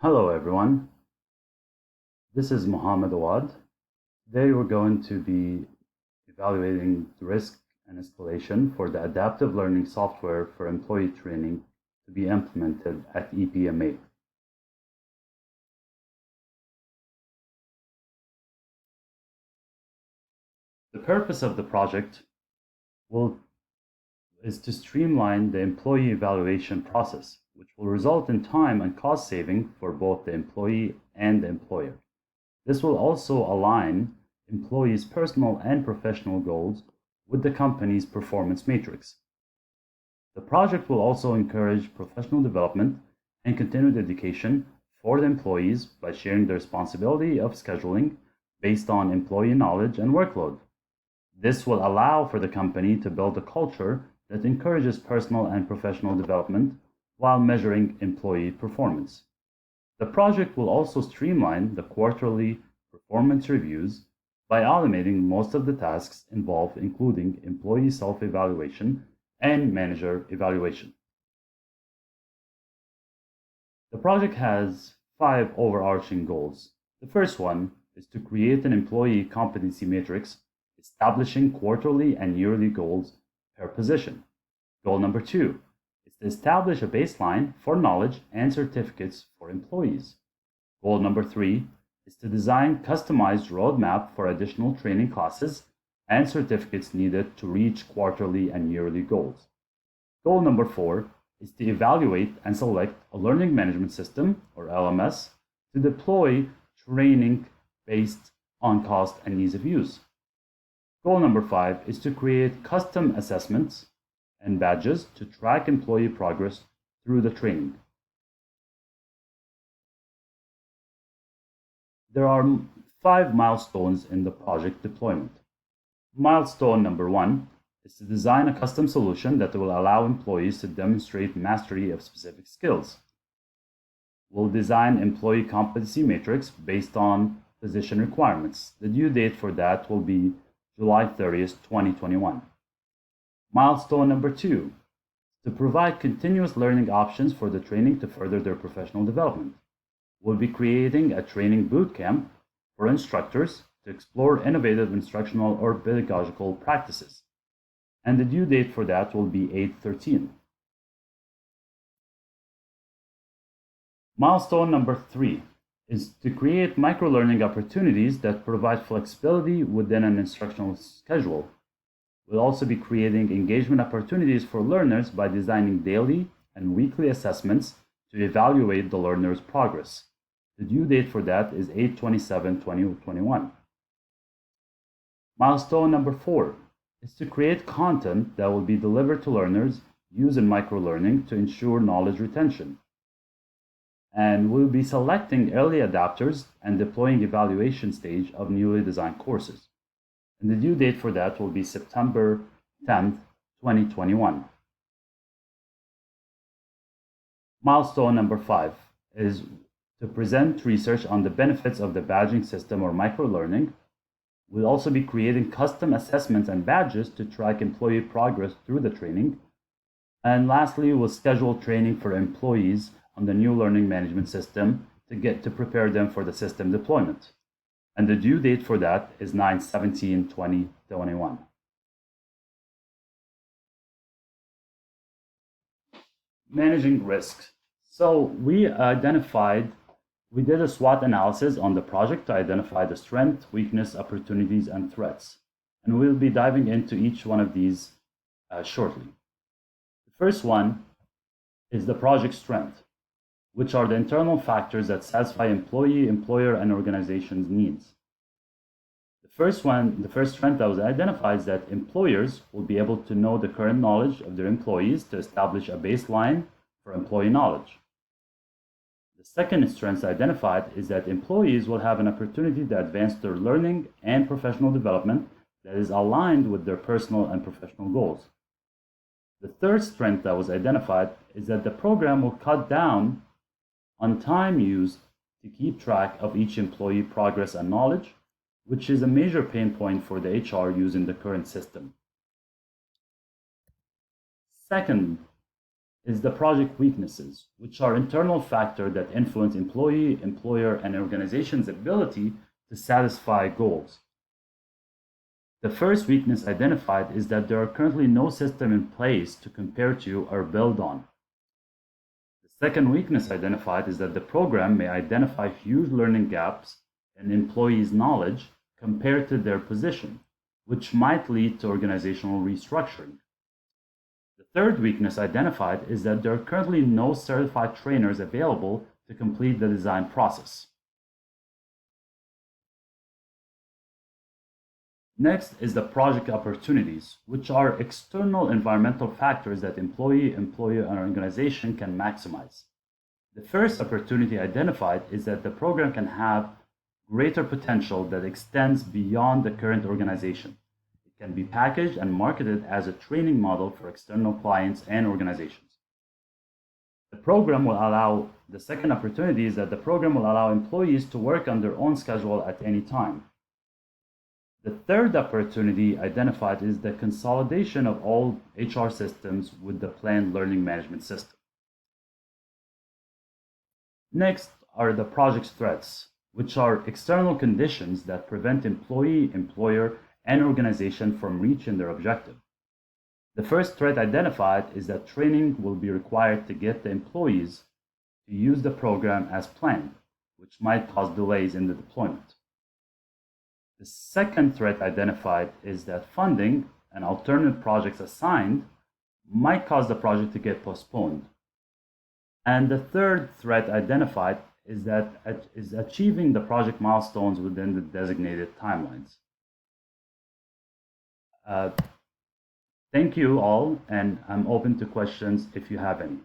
Hello everyone, this is Mohamed Awad. Today we're going to be evaluating the risk and escalation for the adaptive learning software for employee training to be implemented at EPMA. The purpose of the project is to streamline the employee evaluation process, which will result in time and cost saving for both the employee and the employer. This will also align employees' personal and professional goals with the company's performance matrix. The project will also encourage professional development and continued education for the employees by sharing the responsibility of scheduling based on employee knowledge and workload. This will allow for the company to build a culture that encourages personal and professional development while measuring employee performance. The project will also streamline the quarterly performance reviews by automating most of the tasks involved, including employee self-evaluation and manager evaluation. The project has 5 overarching goals. The first one is to create an employee competency matrix, establishing quarterly and yearly goals per position. Goal number 2 is to establish a baseline for knowledge and certificates for employees. Goal number 3 is to design customized roadmap for additional training classes and certificates needed to reach quarterly and yearly goals. Goal number 4 is to evaluate and select a learning management system, or LMS, to deploy training based on cost and ease of use. Goal number 5 is to create custom assessments and badges to track employee progress through the training. There are 5 milestones in the project deployment. Milestone number 1 is to design a custom solution that will allow employees to demonstrate mastery of specific skills. We'll design employee competency matrix based on position requirements. The due date for that will be July 30th, 2021. Milestone number 2 is to provide continuous learning options for the training to further their professional development. We'll be creating a training bootcamp for instructors to explore innovative instructional or pedagogical practices. And the due date for that will be 8/13. Milestone number 3 is to create micro-learning opportunities that provide flexibility within an instructional schedule. We'll also be creating engagement opportunities for learners by designing daily and weekly assessments to evaluate the learner's progress. The due date for that is 8/27/2021. Milestone number 4 is to create content that will be delivered to learners using microlearning to ensure knowledge retention. And we'll be selecting early adopters and deploying evaluation stage of newly designed courses. And the due date for that will be September 10th, 2021. Milestone number 5 is to present research on the benefits of the badging system or microlearning. We'll also be creating custom assessments and badges to track employee progress through the training. And lastly, we'll schedule training for employees on the new learning management system to prepare them for the system deployment. And the due date for that is 9/17/2021. Managing risk. So we did a SWOT analysis on the project to identify the strengths, weakness, opportunities, and threats. And we'll be diving into each one of these shortly. The first one is the project strength, which are the internal factors that satisfy employee, employer, and organization's needs. The first strength that was identified is that employers will be able to know the current knowledge of their employees to establish a baseline for employee knowledge. The second strength identified is that employees will have an opportunity to advance their learning and professional development that is aligned with their personal and professional goals. The third strength that was identified is that the program will cut down on time used to keep track of each employee progress and knowledge, which is a major pain point for the HR using the current system. Second is the project weaknesses, which are internal factors that influence employee, employer, and organization's ability to satisfy goals. The first weakness identified is that there are currently no system in place to compare to or build on. The second weakness identified is that the program may identify huge learning gaps in employees' knowledge compared to their position, which might lead to organizational restructuring. The third weakness identified is that there are currently no certified trainers available to complete the design process. Next is the project opportunities, which are external environmental factors that employee, employer, and organization can maximize. The first opportunity identified is that the program can have greater potential that extends beyond the current organization. It can be packaged and marketed as a training model for external clients and organizations. The second opportunity is that the program will allow employees to work on their own schedule at any time. The third opportunity identified is the consolidation of all HR systems with the planned learning management system. Next are the project threats, which are external conditions that prevent employee, employer, and organization from reaching their objective. The first threat identified is that training will be required to get the employees to use the program as planned, which might cause delays in the deployment. The second threat identified is that funding and alternate projects assigned might cause the project to get postponed. And the third threat identified is achieving the project milestones within the designated timelines. Thank you all, and I'm open to questions if you have any.